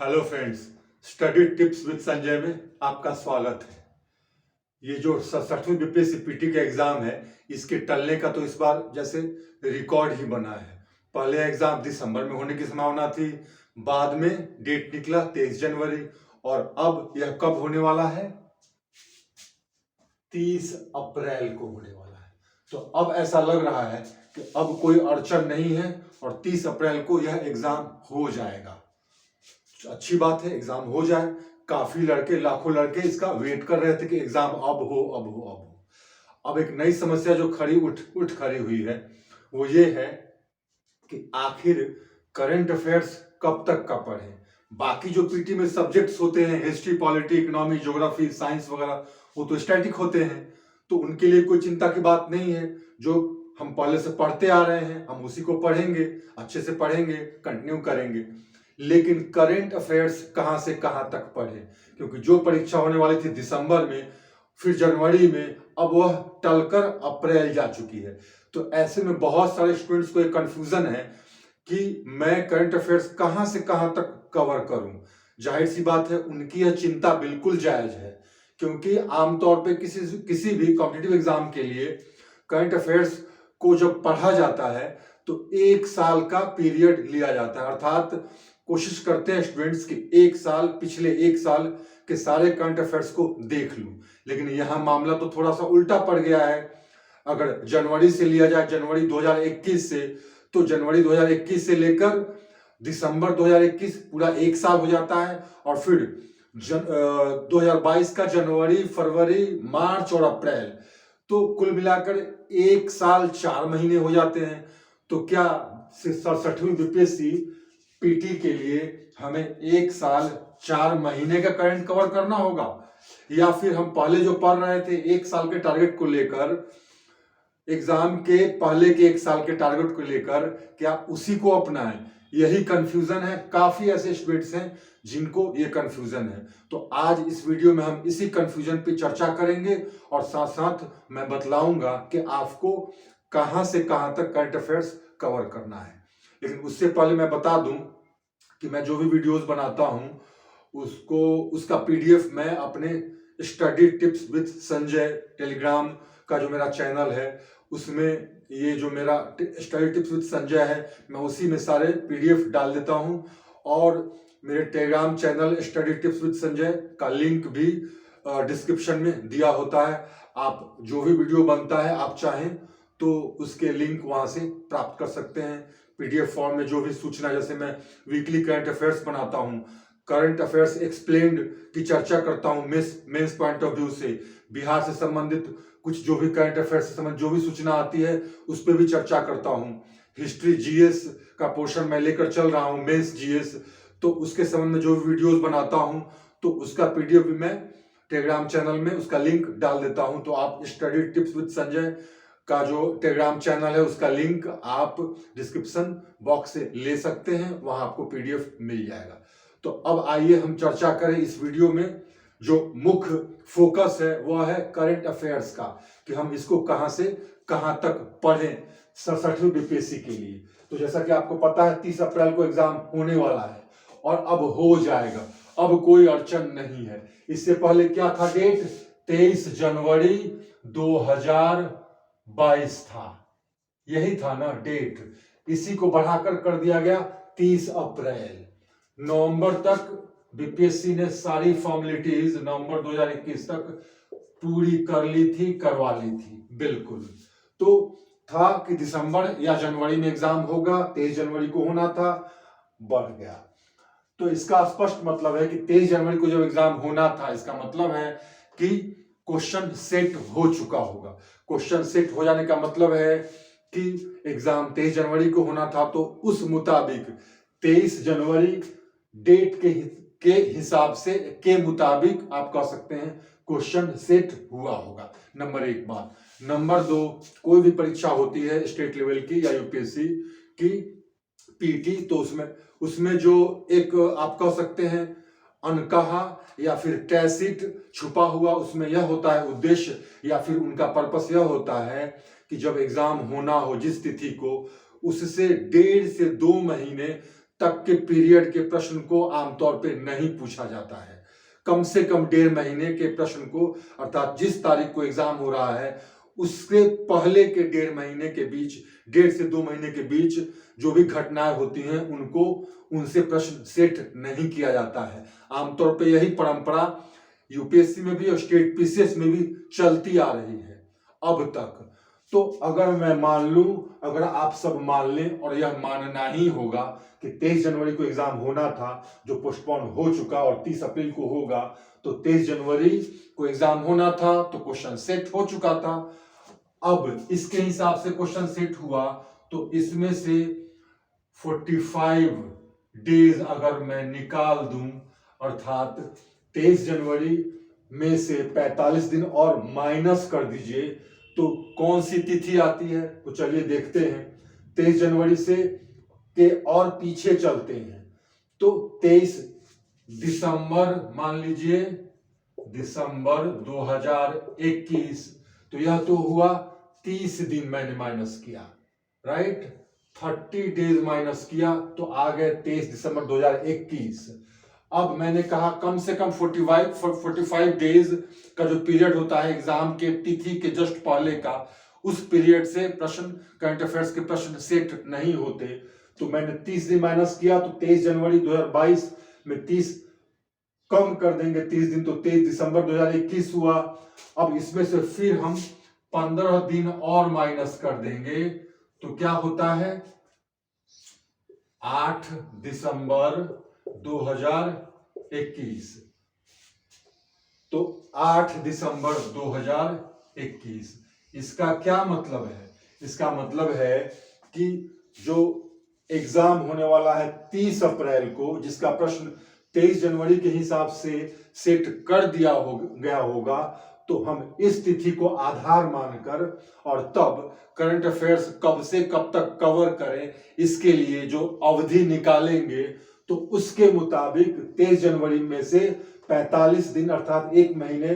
Hello friends, study tips with Sanjay में आपका स्वागत है। ये जो 67वीं बीपीएससी पीटी का एग्जाम है, इसके टलने का तो इस बार जैसे रिकॉर्ड ही बना है। पहले एग्जाम दिसंबर में होने की संभावना थी, बाद में डेट निकला 23 जनवरी, और अब यह कब होने वाला है? 30 अप्रैल को होने वाला है। तो अब ऐसा लग रहा है कि अब कोई अड़चन नहीं है और 30 अप्रैल को यह एग्जाम हो जाएगा। अच्छी बात है, एग्जाम हो जाए। काफी लड़के, लाखों लड़के इसका वेट कर रहे थे कि एग्जाम अब हो, अब हो, अब हो। अब एक नई समस्या जो उठ खड़ी हुई है, वो ये है कि आखिर करंट अफेयर्स कब तक का पढ़ें। बाकी जो पीटी में सब्जेक्ट्स होते हैं, history, polity, economy, geography, science वगैरह, वो तो स्टैटिक होते हैं, तो उनके लिए कोई चिंता की बात नहीं है। जो हम पहले से पढ़ते आ रहे हैं, हम उसी को पढ़ेंगे, अच्छे से पढ़ेंगे, कंटिन्यू करेंगे। लेकिन करंट अफेयर्स कहां से कहां तक पढ़े, क्योंकि जो परीक्षा होने वाली थी दिसंबर में, फिर जनवरी में, अब वह टलकर अप्रैल जा चुकी है। तो ऐसे में बहुत सारे स्टूडेंट्स को एक कंफ्यूजन है कि मैं करंट अफेयर्स कहां से कहां तक कवर करूं। जाहिर सी बात है, उनकी यह चिंता बिल्कुल जायज है, क्योंकि आमतौर पे किसी भी कॉम्पिटिटिव एग्जाम के लिए करंट अफेयर्स को जब पढ़ा जाता है तो 1 साल का पीरियड लिया जाता है। अर्थात कोशिश करते हैं स्टूडेंट्स कि पिछले एक साल के सारे करंट अफेयर्स को देख लूं। लेकिन यहां मामला तो थोड़ा सा उल्टा पड़ गया है। अगर जनवरी से लिया जाए, जनवरी 2021 से, तो जनवरी 2021 से लेकर दिसंबर 2021 पूरा 1 साल हो जाता है। और फिर 2022 का जनवरी, फरवरी, मार्च और अप्रैल, तो कुल मिलाकर 1 साल 4 महीने हो जाते हैं। तो क्या 67वीं बीपीएससी पीटी के लिए हमें 1 साल 4 महीने का करंट कवर करना होगा, या फिर हम पहले जो पढ़ रहे थे 1 साल के टारगेट को लेकर, एग्जाम के पहले के 1 साल के टारगेट को लेकर, क्या उसी को अपनाएं? यही कंफ्यूजन है। काफी ऐसे स्टूडेंट्स हैं जिनको ये कंफ्यूजन है। तो आज इस वीडियो में हम इसी कंफ्यूजन पे चर्चा करेंगे और साथ साथ मैं बतलाऊंगा कि आपको कहां से कहां तक करंट अफेयर्स कवर करना है। लेकिन उससे पहले मैं बता दूं कि मैं जो भी वीडियोस बनाता हूं उसका पीडीएफ मैं अपने study tips with Sanjay Telegram का जो मेरा चैनल है, उसमें ये जो मेरा स्टडी टिप्स विद संजय है, मैं उसी में सारे पीडीएफ डाल देता हूं। और मेरे Telegram channel study tips with Sanjay का लिंक भी डिस्क्रिप्शन में दिया होता है। आप जो भी वीडियो बनता है, आप चाहें तो उसके लिंक वहां से प्राप्त कर सकते हैं। पीडीएफ फॉर्म में जो भी सूचना, जैसे मैं वीकली करंट अफेयर्स बनाता हूं, करंट अफेयर्स एक्सप्लेन्ड की चर्चा करता हूं मेंस पॉइंट ऑफ व्यू से, बिहार से संबंधित कुछ जो भी करंट अफेयर्स से संबंधित जो भी सूचना आती है उस पर भी चर्चा करता हूं। हिस्ट्री, जीएस का पोर्शन मैं लेकर चल रहा हूं, मेंस जीएस, तो उसके संबंध में जो वीडियोस बनाता हूं, तो उसका पीडीएफ भी मैं टेलीग्राम चैनल में उसका लिंक डाल देता हूं। तो आप स्टडी टिप्स विद संजय का जो टेलीग्राम चैनल है, उसका लिंक आप डिस्क्रिप्शन बॉक्स से ले सकते हैं, वहां आपको पीडीएफ मिल जाएगा। तो अब आइए हम चर्चा करें इस वीडियो में। जो मुख्य फोकस है वह है करंट अफेयर्स का, कि हम इसको कहां से कहां तक पढ़ें 67वीं बीपीएससी के लिए। तो जैसा कि आपको पता है, 30 अप्रैल को एग्जाम होने वाला है और अब हो जाएगा, अब कोई अड़चन नहीं है। इससे पहले क्या था डेट? 23 जनवरी 2022 था, यही था ना डेट। इसी को बढ़ाकर कर दिया गया 30 अप्रैल। नवंबर तक बीपीएससी ने सारी फॉर्मेलिटीज नवंबर 2021 तक पूरी कर ली थी, करवा ली थी, बिल्कुल। तो था कि दिसंबर या जनवरी में एग्जाम होगा, 23 जनवरी को होना था, बढ़ गया। तो इसका स्पष्ट मतलब है कि 23 जनवरी को जब एग्जाम होना था, इसका मतलब है कि क्वेश्चन सेट हो चुका होगा। क्वेश्चन सेट हो जाने का मतलब है कि एग्जाम 23 जनवरी को होना था, तो उस मुताबिक 23 जनवरी डेट के हिसाब से, के मुताबिक आप कह सकते हैं क्वेश्चन सेट हुआ होगा। नंबर 1 बात। नंबर 2, कोई भी परीक्षा होती है स्टेट लेवल की या यूपीएससी की पीटी, तो उसमें जो एक आप कह सकते हैं अनकहा या फिर टैसिट छुपा हुआ, उसमें यह होता है उद्देश्य या फिर उनका पर्पस यह होता है कि जब एग्जाम होना हो जिस तिथि को, उससे 1.5 से 2 महीने तक के पीरियड के प्रश्न को आमतौर पे नहीं पूछा जाता है। कम से कम 1.5 महीने के प्रश्न को, अर्थात जिस तारीख को एग्जाम हो रहा है उसके पहले के 1.5 महीने के बीच, 1.5 से 2 महीने के बीच जो भी घटनाएं होती हैं उनको, उनसे प्रश्न सेट नहीं किया जाता है। आमतौर पे यही परंपरा यूपीएससी में भी और स्टेट पीसीएस में भी चलती आ रही है अब तक। तो अगर मैं मान लूं, अगर आप सब मान लें, और यह मानना ही होगा कि 23 जनवरी को एग्जाम होना था जो पोस्टपोन हो चुका और 30 अप्रैल को होगा, तो 23 जनवरी को एग्जाम होना था तो क्वेश्चन सेट हो चुका था। अब इसके हिसाब से क्वेश्चन सेट हुआ तो इसमें से 45 डेज अगर मैं निकाल दूं, अर्थात 23 जनवरी में से 45 दिन और माइनस कर दीजिए तो कौन सी तिथि आती है, तो चलिए देखते हैं। 23 जनवरी से के और पीछे चलते हैं तो 23 दिसंबर मान लीजिए, दिसंबर 2021, तो यह तो हुआ 30 दिन मैंने माइनस किया, राइट। 30 डेज माइनस किया तो आ गए 23 दिसंबर 2021। अब मैंने कहा कम से कम 45 डेज का जो पीरियड होता है एग्जाम के तिथि के जस्ट पहले का, उस पीरियड से प्रश्न, करंट अफेयर्स के प्रश्न सेट नहीं होते। तो मैंने 30 दिन माइनस किया तो 23 जनवरी 2022 में 30 कम कर देंगे 30 दिन, तो 23 दिसंबर 2021 हुआ। अब इसमें से फिर हम 15 दिन और माइनस कर देंगे तो क्या होता है, 8 दिसंबर 2021। तो 8 दिसंबर 2021, इसका क्या मतलब है? इसका मतलब है कि जो एग्जाम होने वाला है 30 अप्रैल को, जिसका प्रश्न 23 जनवरी के हिसाब से सेट कर दिया गया होगा, तो हम इस तिथि को आधार मानकर और तब करंट अफेयर्स कब से कब तक कवर करें, इसके लिए जो अवधि निकालेंगे, तो उसके मुताबिक 23 जनवरी में से 45 दिन अर्थात 1 महीने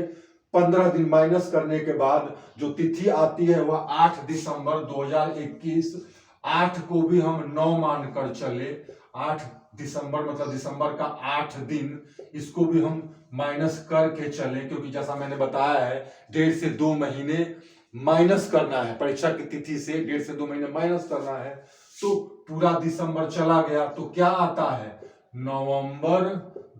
15 दिन माइनस करने के बाद जो तिथि आती है वह 8 दिसंबर 2021। 8 को भी हम 9 मानकर चले, 8 दिसंबर मतलब दिसंबर का 8 दिन, इसको भी हम माइनस करके चले, क्योंकि जैसा मैंने बताया है 1.5 से 2 महीने माइनस करना है, परीक्षा की तिथि से 1.5 से 2 महीने माइनस करना है। तो पूरा दिसंबर चला गया तो क्या आता है, नवंबर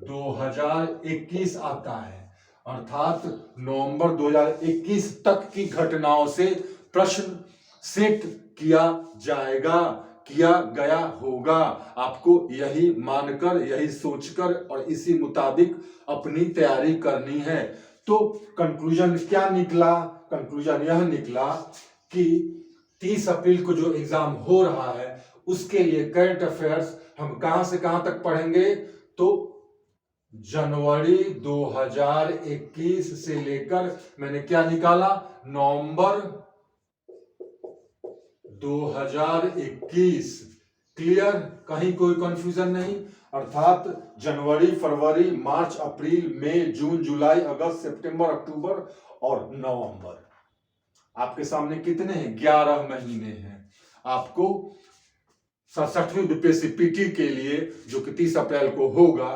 2021 आता है, अर्थात नवंबर 2021 तक की घटनाओं से प्रश्न सेट किया जाएगा, किया गया होगा। आपको यही मानकर, यही सोचकर और इसी मुताबिक अपनी तैयारी करनी है। तो कंक्लूजन क्या निकला? कंक्लूजन यह निकला कि 30 अप्रैल को जो एग्जाम हो रहा है उसके लिए करंट अफेयर्स हम कहां से कहां तक पढ़ेंगे, तो जनवरी 2021 से लेकर मैंने क्या निकाला, नवंबर 2021। क्लियर? कहीं कोई कंफ्यूजन नहीं। अर्थात जनवरी, फरवरी, मार्च, अप्रैल, मई, जून, जुलाई, अगस्त, सितंबर, अक्टूबर और नवंबर। आपके सामने कितने हैं? 11 महीने हैं। आपको 67वीं बीपीएससी पीटी के लिए जो कि 30 अप्रैल को होगा,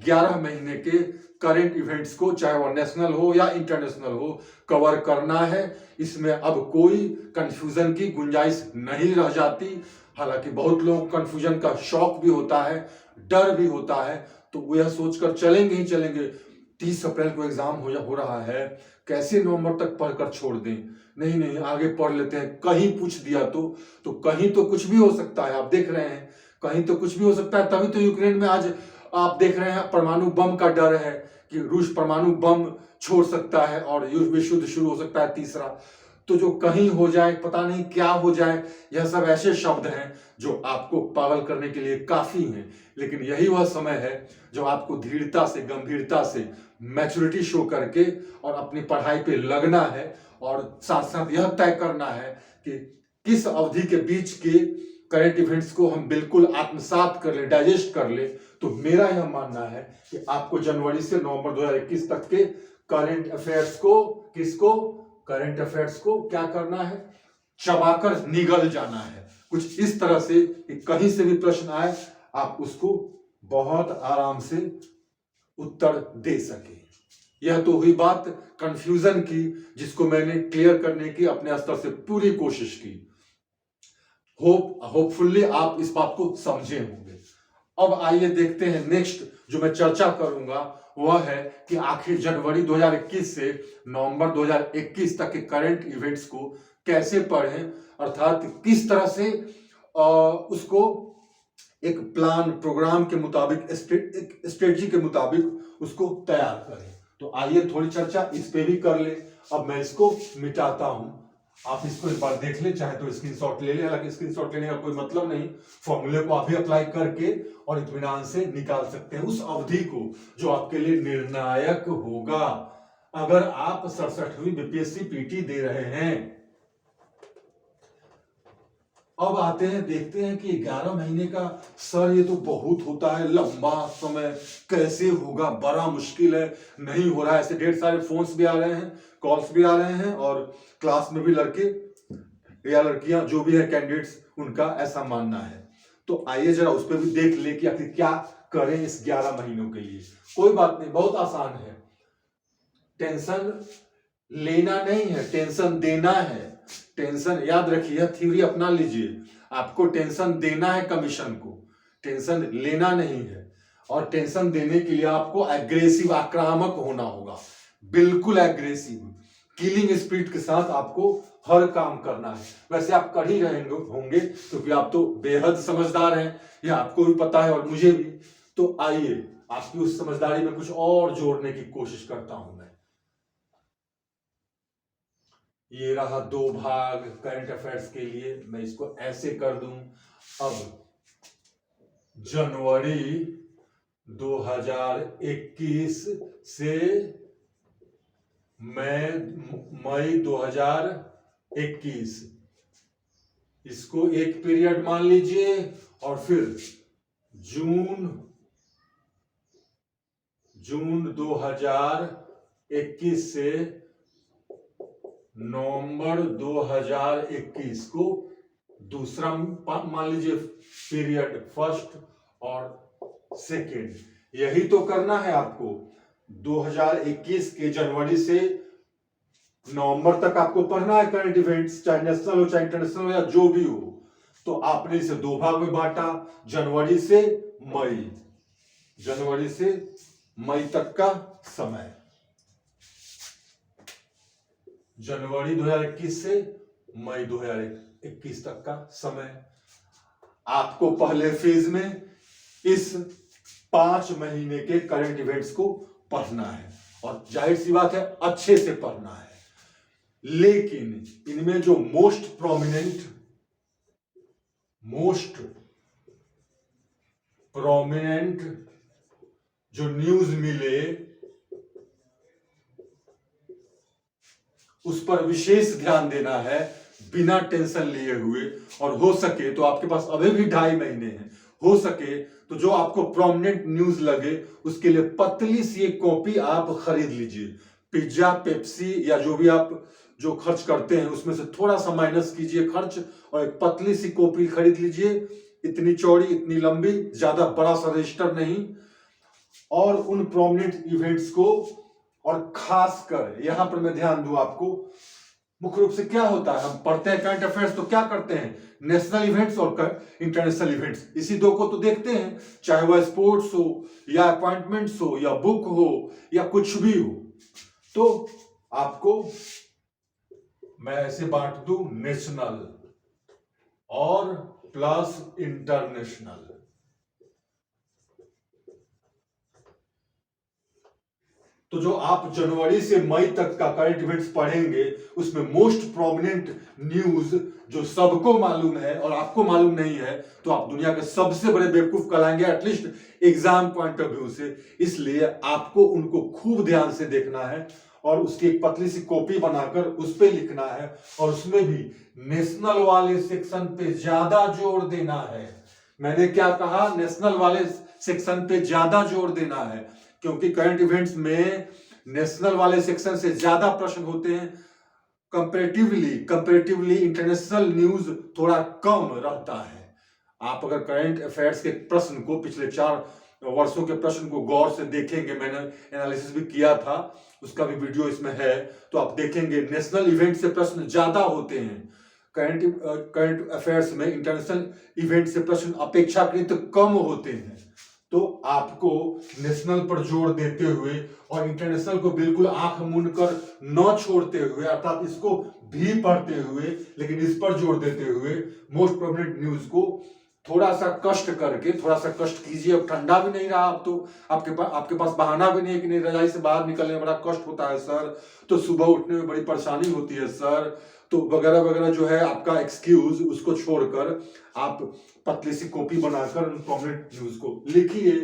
11 महीने के करंट इवेंट्स को, चाहे वो नेशनल हो या इंटरनेशनल हो, कवर करना है। इसमें अब कोई कंफ्यूजन की गुंजाइश नहीं रह जाती। हालांकि बहुत लोगों को कंफ्यूजन का शौक भी होता है, डर भी होता है, तो वो यह सोचकर चलेंगे ही चलेंगे 30 अप्रैल को एग्जाम हो रहा है, कैसे नवंबर तक पढ़कर छोड़ दें, नहीं नहीं आगे पढ़ लेते हैं, कहीं पूछ दिया तो कहीं तो कुछ भी हो सकता है। आप देख रहे हैं कहीं तो कुछ भी हो सकता है, तभी तो यूक्रेन में आज आप देख रहे हैं परमाणु बम का डर है कि रूस परमाणु बम छोड़ सकता है और विश्व युद्ध शुरू हो सकता है तीसरा। तो जो कहीं हो जाए, पता नहीं क्या हो जाए, यह सब ऐसे शब्द हैं जो आपको पागल करने के लिए काफी हैं। लेकिन यही वह समय है जब आपको धीरता से, गंभीरता से, मैच्योरिटी शो करके और अपनी पढ़ाई पे लगना है और साथ साथ यह तय करना है कि किस अवधि के बीच के करंट इवेंट्स को हम बिल्कुल आत्मसात कर ले, डाइजेस्ट कर ले। तो मेरा यह मानना है कि आपको जनवरी से नवंबर 2021 तक के करंट अफेयर्स को, किसको, करंट अफेयर्स को क्या करना है, चबाकर निगल जाना है। कुछ इस तरह से कि कहीं से भी प्रश्न आए आप उसको बहुत आराम से उत्तर दे सके। यह तो हुई बात कंफ्यूजन की, जिसको मैंने क्लियर करने की अपने स्तर से पूरी कोशिश की। होपफुली आप इस बात को समझे होंगे। अब आइए देखते हैं नेक्स्ट जो मैं चर्चा करूंगा, वह है कि आखिर जनवरी 2021 से नवंबर 2021 तक के करंट इवेंट्स को कैसे पढ़ें, अर्थात किस तरह से उसको एक प्लान प्रोग्राम के मुताबिक, स्ट्रेटजी के मुताबिक उसको तैयार करें। तो आइए थोड़ी चर्चा इस पे भी कर ले। अब मैं इसको मिटाता हूं, आप इसको एक बार देख ले, चाहे तो स्क्रीनशॉट ले ले। हालांकि स्क्रीनशॉट लेने का कोई मतलब नहीं, फॉर्मूले को आप भी अप्लाई करके और इत्मीनान से निकाल सकते हैं उस अवधि को जो आपके लिए निर्णायक होगा अगर आप 67वीं बीपीएससी पीटी दे रहे हैं। अब आते हैं, देखते हैं कि 11 महीने का, सर ये तो बहुत होता है, लंबा समय कैसे होगा, बड़ा मुश्किल है, नहीं हो रहा है। ऐसे ढेर सारे फोन्स भी आ रहे हैं, कॉल्स भी आ रहे हैं, और क्लास में भी लड़के या लड़कियां जो भी है कैंडिडेट्स, उनका ऐसा मानना है। तो आइए जरा उस पर भी देख ले कि आखिर क्या करें इस 11 महीनों के लिए। कोई बात नहीं, बहुत आसान है। टेंशन लेना नहीं है, टेंशन देना है। टेंशन याद रखिए, थ्योरी अपना लीजिए। आपको टेंशन देना है कमीशन को, टेंशन लेना नहीं है। और टेंशन देने के लिए आपको एग्रेसिव, आक्रामक होना होगा, बिल्कुल एग्रेसिव, किलिंग स्पिरिट के साथ आपको हर काम करना है। वैसे आप कर ही रहे होंगे क्योंकि आप तो बेहद समझदार हैं, यह आपको भी पता है और मुझे भी। तो आइए आपकी उस समझदारी में कुछ और जोड़ने की कोशिश करता हूं मैं। ये रहा 2 भाग करंट अफेयर्स के लिए, मैं इसको ऐसे कर दूं। अब जनवरी 2021 से मई 2021, इसको एक पीरियड मान लीजिए, और फिर जून 2021 से नवंबर 2021 को दूसरा मान लीजिए पीरियड, फर्स्ट और सेकेंड। यही तो करना है आपको। 2021 के जनवरी से नवंबर तक आपको पढ़ना है करंट इवेंट्स, चाहे नेशनल हो चाहे इंटरनेशनल हो या जो भी हो। तो आपने इसे 2 भाग में बांटा, जनवरी से मई तक का समय। जनवरी 2021 से मई 2021 तक का समय आपको पहले फेज में इस 5 महीने के करंट इवेंट्स को पढ़ना है, और जाहिर सी बात है अच्छे से पढ़ना है। लेकिन इनमें जो मोस्ट प्रोमिनेंट जो न्यूज मिले उस पर विशेष ध्यान देना है, बिना टेंशन लिए हुए। और हो सके तो आपके पास अभी भी 2.5 महीने हैं, हो सके तो जो आपको प्रोमिनेंट न्यूज लगे उसके लिए पतली सी एक कॉपी आप खरीद लीजिए। पिज्जा, पेप्सी या जो भी आप जो खर्च करते हैं उसमें से थोड़ा सा माइनस कीजिए खर्च, और एक पतली सी कॉपी खरीद लीजिए, इतनी चौड़ी इतनी लंबी, ज्यादा बड़ा सा रजिस्टर नहीं। और उन प्रोमिनेंट इवेंट्स को, और खासकर यहां पर मैं ध्यान दूं आपको, मुख्य रूप से क्या होता है, हम पढ़ते हैं करंट अफेयर्स तो क्या करते हैं, नेशनल इवेंट्स और इंटरनेशनल इवेंट्स, इसी 2 को तो देखते हैं, चाहे वह स्पोर्ट्स हो या अपॉइंटमेंट्स हो या बुक हो या कुछ भी हो। तो आपको मैं ऐसे बांट दूं, नेशनल और प्लस इंटरनेशनल। तो जो आप जनवरी से मई तक का करंट इवेंट्स पढ़ेंगे उसमें मोस्ट प्रोमिनेंट न्यूज जो सबको मालूम है और आपको मालूम नहीं है, तो आप दुनिया के सबसे बड़े बेवकूफ कहलाएंगे, at least exam point of view से। इसलिए आपको उनको खूब ध्यान से देखना है और उसकी एक पतली सी कॉपी बनाकर उस पर लिखना है, और उसमें भी नेशनल वाले सेक्शन पे ज्यादा जोर देना है। मैंने क्या कहा, नेशनल वाले सेक्शन पे ज्यादा जोर देना है, क्योंकि करंट इवेंट्स में नेशनल वाले सेक्शन से ज्यादा प्रश्न होते हैं। कंपैरेटिवली इंटरनेशनल न्यूज थोड़ा कम रहता है। आप अगर करंट अफेयर्स के प्रश्न को, पिछले 4 वर्षों के प्रश्न को गौर से देखेंगे, मैंने एनालिसिस भी किया था, उसका भी वीडियो इसमें है, तो आप देखेंगे नेशनल इवेंट से प्रश्न ज्यादा होते हैं करंट अफेयर्स में। इंटरनेशनल इवेंट से प्रश्न अपेक्षाकृत कम होते हैं। तो आपको नेशनल पर जोर देते हुए और इंटरनेशनल को बिल्कुल आंख मूंद कर न छोड़ते हुए, अर्थात इसको भी पढ़ते हुए लेकिन इस पर जोर देते हुए, मोस्ट प्रोमिनेंट न्यूज को थोड़ा सा कष्ट करके, थोड़ा सा कष्ट कीजिए। अब ठंडा भी नहीं रहा, अब तो आपके पास बहाना भी नहीं है कि नहीं, रजाई से बाहर निकलने में बड़ा कष्ट होता है सर, तो सुबह उठने में बड़ी परेशानी होती है सर, तो वगैरह वगैरह जो है आपका एक्सक्यूज, उसको छोड़कर आप पतली सी कॉपी बनाकर प्रोमिनेंट न्यूज को लिखिए।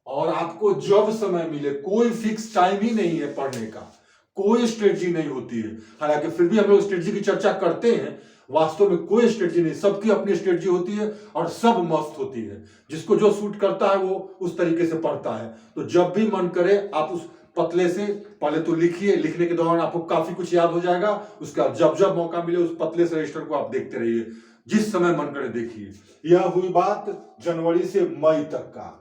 और आपको जब समय मिले, कोई फिक्स टाइम ही नहीं है पढ़ने का, कोई स्ट्रेटजी नहीं होती है। हालांकि फिर भी हम लोग स्ट्रेटजी की चर्चा करते हैं, वास्तव में कोई स्ट्रेटजी नहीं, सबकी अपनी स्ट्रेटजी होती है और सब मस्त होती है। जिसको जो सूट करता है वो उस तरीके से पढ़ता है। तो जब भी मन करे आप उस पतले से पहले तो लिखिए, लिखने के दौरान आपको काफी कुछ याद हो जाएगा, उसका जब जब मौका मिले उस पतले से रजिस्टर को आप देखते रहिए, जिस समय मन करे देखिए। यह हुई बात जनवरी से मई तक का।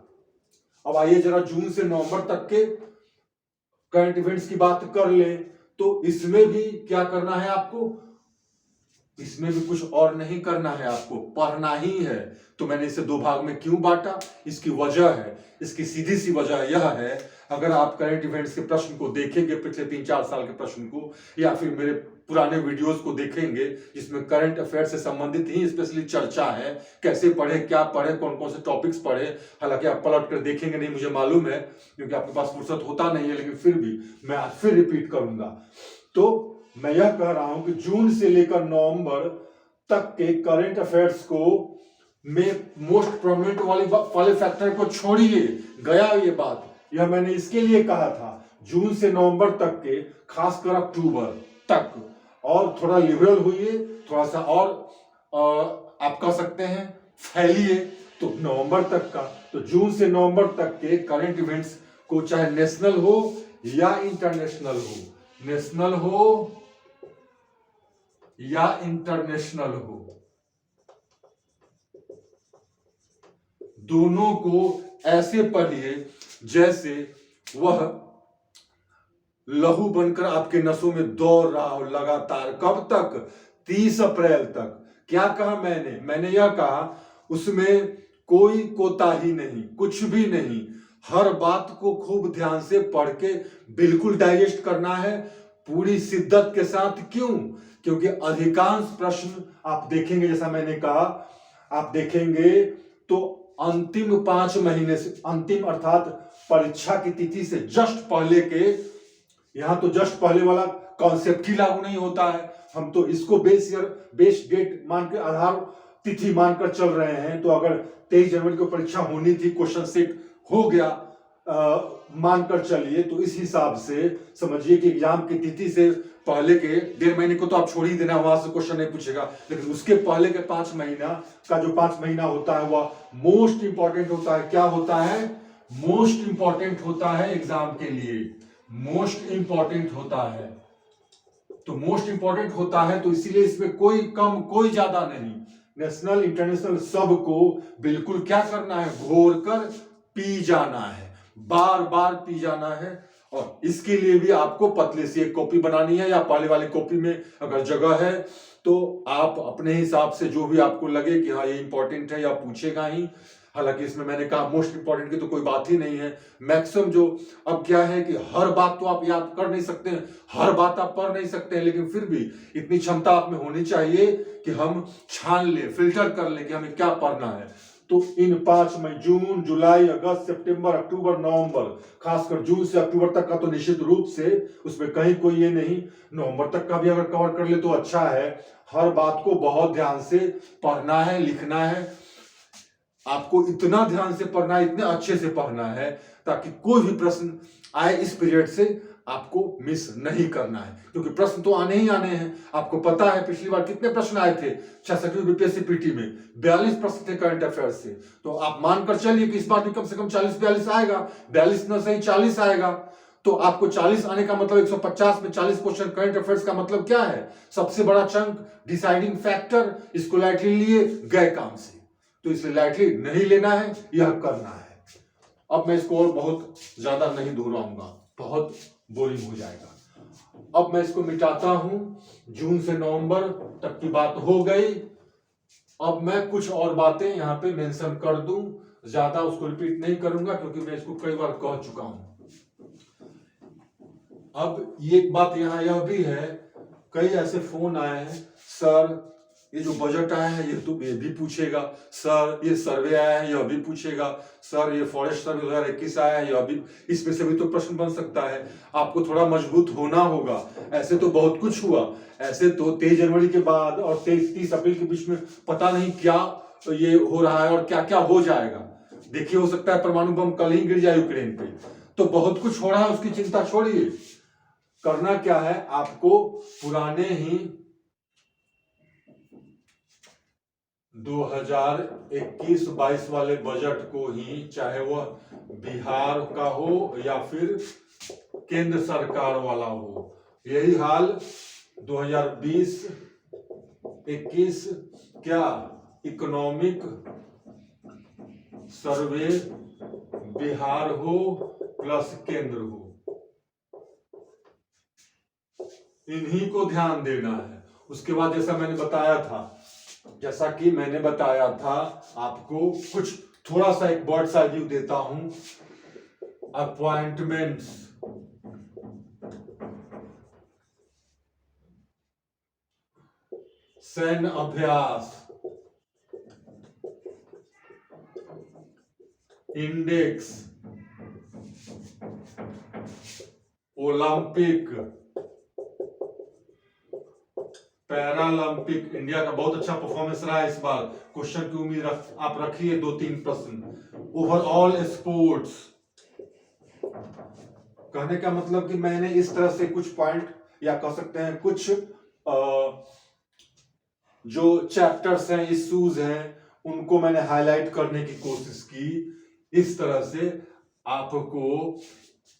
अब आइए जरा जून से नवंबर तक के करंट इवेंट्स की बात कर लें। तो इसमें भी क्या करना है आपको, इसमें भी कुछ और नहीं करना है, आपको पढ़ना ही है। तो मैंने इसे 2 भाग में क्यों बांटा, इसकी वजह है, इसकी सीधी सी वजह यह है, अगर आप करंट इवेंट्स के प्रश्न को देखेंगे, पिछले 3-4 साल के प्रश्न को, या फिर मेरे पुराने वीडियोस को देखेंगे जिसमें करंट अफेयर से संबंधित ही स्पेशली चर्चा है, कैसे पढ़े, क्या पढ़े, कौन कौन से टॉपिक्स पढ़े। हालांकि आप पलट कर देखेंगे नहीं, मुझे मालूम है, क्योंकि आपके पास फुर्सत होता नहीं है, लेकिन फिर भी मैं आज फिर रिपीट करूंगा। तो मैं यह कह रहा हूं कि जून से लेकर नवंबर तक के करंट अफेयर्स को में मोस्ट प्रोमिनेंट वाले फैक्टर को छोड़िए, गया ये बात। यह मैंने इसके लिए कहा था, जून से नवंबर तक के, खासकर अक्टूबर तक, और थोड़ा लिबरल हुई, थोड़ा सा और आप कह सकते हैं फैलिए, तो नवंबर तक का। तो जून से नवंबर तक के करंट इवेंट्स को, चाहे नेशनल हो या इंटरनेशनल हो, नेशनल हो या इंटरनेशनल हो, दोनों को ऐसे पढ़िए जैसे वह लहू बनकर आपके नसों में दौड़ रहा हो लगातार। कब तक, 30 अप्रैल तक। क्या कहा मैंने यह कहा उसमें कोई कोताही नहीं, कुछ भी नहीं, हर बात को खूब ध्यान से पढ़ के बिल्कुल डाइजेस्ट करना है पूरी शिद्दत के साथ। क्यों? क्योंकि अधिकांश प्रश्न आप देखेंगे, जैसा मैंने कहा, आप देखेंगे तो अंतिम 5 महीने से, अंतिम अर्थात परीक्षा की तिथि से जस्ट पहले के, यहां तो जस्ट पहले वाला कॉन्सेप्ट ही लागू नहीं होता है, हम तो इसको बेस डेट मान के, आधार तिथि मानकर चल रहे हैं। तो अगर 23 जनवरी को परीक्षा होनी थी, क्वेश्चन सेट हो गया मानकर चलिए, तो इस हिसाब से समझिए कि एग्जाम की तिथि से पहले के 1.5 महीने को तो आप छोड़ ही देना, वहां से क्वेश्चन नहीं पूछेगा, लेकिन उसके पहले के 5 महीना का जो 5 महीना होता है वह मोस्ट इंपॉर्टेंट होता है। क्या होता है? मोस्ट इंपॉर्टेंट होता है एग्जाम के लिए, मोस्ट इंपॉर्टेंट होता है। तो मोस्ट इंपॉर्टेंट होता है, तो इसीलिए इसमें कोई कम कोई ज्यादा नहीं, नेशनल इंटरनेशनल सबको बिल्कुल क्या करना है, घोर कर पी जाना है, बार बार पी जाना है। और इसके लिए भी आपको पतले से एक कॉपी बनानी है, या पहले वाली कॉपी में अगर जगह है तो आप अपने हिसाब से जो भी आपको लगे कि हाँ ये इंपॉर्टेंट है, या पूछेगा ही। हालांकि इसमें मैंने कहा मोस्ट इंपॉर्टेंट की तो कोई बात ही नहीं है, मैक्सिमम जो, अब क्या है कि हर बात तो आप याद कर नहीं सकते हैं, हर बात आप पढ़ नहीं सकते हैं, लेकिन फिर भी इतनी क्षमता आप में होनी चाहिए कि हम छान ले, फिल्टर कर ले कि हमें क्या पढ़ना है। तो इन 5 मई, जून, जुलाई, अगस्त, सितंबर, अक्टूबर, नवंबर, खासकर जून से अक्टूबर तक का तो निश्चित रूप से उसमें कहीं कोई ये नहीं, नवंबर तक का भी अगर कवर कर ले तो अच्छा है। हर बात को बहुत ध्यान से पढ़ना है, लिखना है, आपको इतना ध्यान से पढ़ना है, इतने अच्छे से पढ़ना है ताकि कोई भी प्रश्न आए इस पीरियड से आपको मिस नहीं करना है, क्योंकि प्रश्न तो आने ही आने हैं। आपको पता है पिछली बार कितने प्रश्न आए थे 66वीं बीपीएससी पीटी में, 42 प्रश्न थे करंट अफेयर्स से। तो आप मानकर चलिए कि इस बार भी कम से कम 40-42 आएगा, 42 न सही 40 आएगा। तो आपको 40 आने का मतलब 150 में 40 क्वेश्चन करंट अफेयर्स का मतलब क्या है? सबसे बड़ा चंक, डिसाइडिंग फैक्टर, इसको लाइटली लिए, गए काम से। तो इसे लाइटली नहीं लेना है, यह करना है। अब मैं इसको और बहुत ज्यादा नहीं दोहराऊंगा, बहुत बोरिंग हो जाएगा। अब मैं इसको मिटाता हूं। जून से नवंबर तक की बात हो गई। अब मैं कुछ और बातें यहाँ पे मेंशन कर दूं, ज्यादा उसको रिपीट नहीं करूंगा क्योंकि मैं इसको कई बार कह चुका हूं। अब ये एक बात यहाँ यह भी है, कई ऐसे फोन आए हैं, सर ये जो बजट आया है ये भी पूछेगा, सर ये सर्वे आया है यह भी पूछेगा, सर ये फॉरेस्ट सर्वे 2021 आया है यह भी, इसमें से भी तो प्रश्न बन सकता है। आपको थोड़ा मजबूत होना होगा। ऐसे तो बहुत कुछ हुआ, ऐसे तो 23 जनवरी के बाद और 30 अप्रैल के बीच में पता नहीं क्या ये हो रहा है और क्या क्या हो जाएगा। देखिए, हो सकता है परमाणु बम कल ही गिर जाए यूक्रेन पे। तो बहुत कुछ हो रहा है, उसकी चिंता छोड़िए। करना क्या है, आपको पुराने ही 2021-22 वाले बजट को ही, चाहे वह बिहार का हो या फिर केंद्र सरकार वाला हो, यही हाल 2020-21 क्या इकोनॉमिक सर्वे बिहार हो प्लस केंद्र हो, इन्हीं को ध्यान देना है। उसके बाद जैसा मैंने बताया था आपको कुछ थोड़ा सा एक बर्ड सा व्यू देता हूं। अपॉइंटमेंट्स, सैन्य अभ्यास, इंडेक्स, ओलंपिक, पैरालंपिक। इंडिया का बहुत अच्छा परफॉर्मेंस रहा है इस बार, क्वेश्चन की उम्मीद आप रखिए 2-3 प्रश्न। ओवरऑल स्पोर्ट्स, कहने का मतलब कि मैंने इस तरह से कुछ पॉइंट या कह सकते हैं कुछ जो चैप्टर्स हैं, इश्यूज हैं, उनको मैंने हाईलाइट करने की कोशिश की। इस तरह से आपको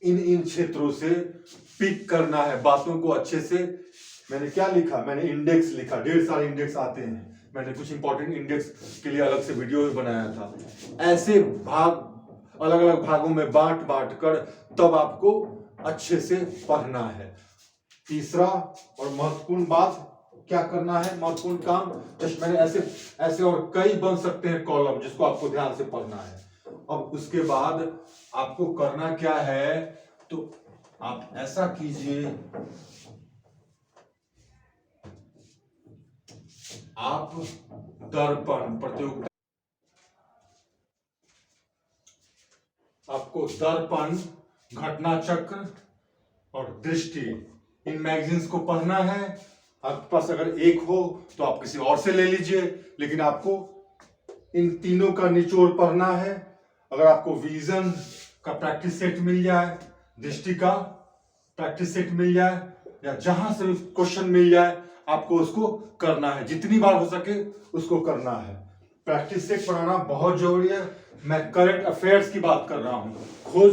इन क्षेत्रों से पिक करना है बातों को अच्छे से। मैंने क्या लिखा, मैंने इंडेक्स लिखा, ढेर सारे इंडेक्स आते हैं, मैंने कुछ इंपॉर्टेंट इंडेक्स के लिए अलग से वीडियो भी बनाया था। ऐसे भाग अलग अलग भागों में बांट कर तब आपको अच्छे से पढ़ना है। तीसरा और महत्वपूर्ण बात क्या करना है, महत्वपूर्ण काम, जैसे मैंने ऐसे और कई बन सकते हैं कॉलम जिसको आपको ध्यान से पढ़ना है। अब उसके बाद आपको करना क्या है, तो आप ऐसा कीजिए, आप दर्पण प्रतियोगिता, आपको दर्पण, घटना चक्र और दृष्टि, इन मैगजीन्स को पढ़ना है। आपके पास अगर एक हो तो आप किसी और से ले लीजिए, लेकिन आपको इन तीनों का निचोड़ पढ़ना है। अगर आपको विजन का प्रैक्टिस सेट मिल जाए, दृष्टि का प्रैक्टिस सेट मिल जाए, या जहां से भी क्वेश्चन मिल जाए आपको उसको करना है, जितनी बार हो सके उसको करना है। प्रैक्टिस सेट पढ़ाना बहुत जरूरी है। मैं करंट अफेयर्स की बात कर रहा हूं,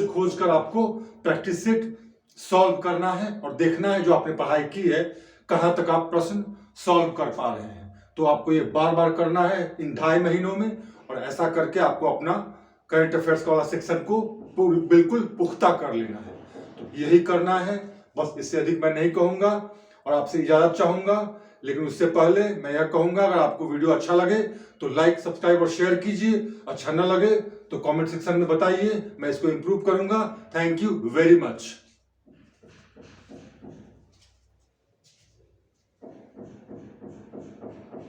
खोज कर आपको प्रैक्टिस सेट सॉल्व करना है और देखना है जो आपने पढ़ाई की है कहां तक आप प्रश्न सॉल्व कर पा रहे हैं। तो आपको ये बार बार करना है इन 2.5 महीनों में, और ऐसा करके आपको अपना करंट अफेयर्स वाला सेक्शन को बिल्कुल पुख्ता कर लेना है। तो यही करना है, बस इससे अधिक मैं नहीं कहूंगा और आपसे इजाजत चाहूंगा। लेकिन उससे पहले मैं यह कहूंगा, अगर आपको वीडियो अच्छा लगे तो लाइक, सब्सक्राइब और शेयर कीजिए। अच्छा न लगे तो कमेंट सेक्शन में बताइए, मैं इसको इंप्रूव करूंगा। Thank you very much.